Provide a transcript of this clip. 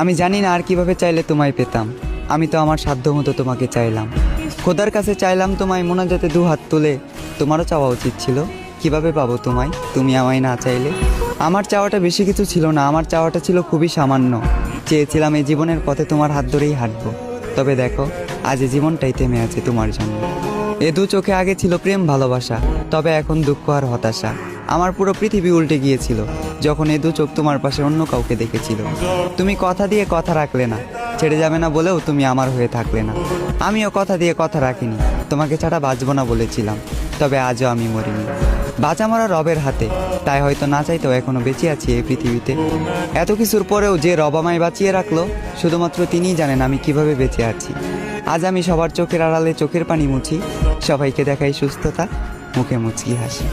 আমি জানি না আর কিভাবে চাইলে তোমায় পেতাম। আমি তো আমার সাধ্য মতো তোমাকে চাইলাম, খোদার কাছে চাইলাম তোমায় মোনাজাতে দু হাত তুলে। তোমারও চাওয়া উচিত ছিল, কিভাবে পাবো তোমায় তুমি আমায় না চাইলে। আমার চাওয়াটা বেশি কিছু ছিল না, আমার চাওয়াটা ছিল খুবই সামান্য। চেয়েছিলাম এই জীবনের পথে তোমার হাত ধরেই হাঁটবো। তবে দেখো, আজ এই জীবনটাই থেমে আছে তোমার জন্য। এ দু চোখে আগে ছিল প্রেম ভালোবাসা, তবে এখন দুঃখ আর হতাশা। আমার পুরো পৃথিবী উল্টে গিয়েছিল যখন এ দু চোখ তোমার পাশে অন্য কাউকে দেখেছিল। তুমি কথা দিয়ে কথা রাখলে না, ছেড়ে যাবে না বলেও তুমি আমার হয়ে থাকলে না। আমিও কথা দিয়ে কথা রাখিনি, তোমাকে ছাড়া বাঁচবো না বলেছিলাম। তবে আজও আমি মরিনি, বাঁচা মরা রবের হাতে। তাই হয়তো না চাইতেও এখনো বেঁচে আছি এই পৃথিবীতে। এত কিছুর পরেও যে রব আমায় বাঁচিয়ে রাখলো, শুধুমাত্র তিনিই জানেন আমি কিভাবে বেঁচে আছি। আজ আমি সবার চোখের আড়ালে চোখের পানি মুছি, সবাইকে দেখাই সুস্থতা, মুখে মুচকি হাসি।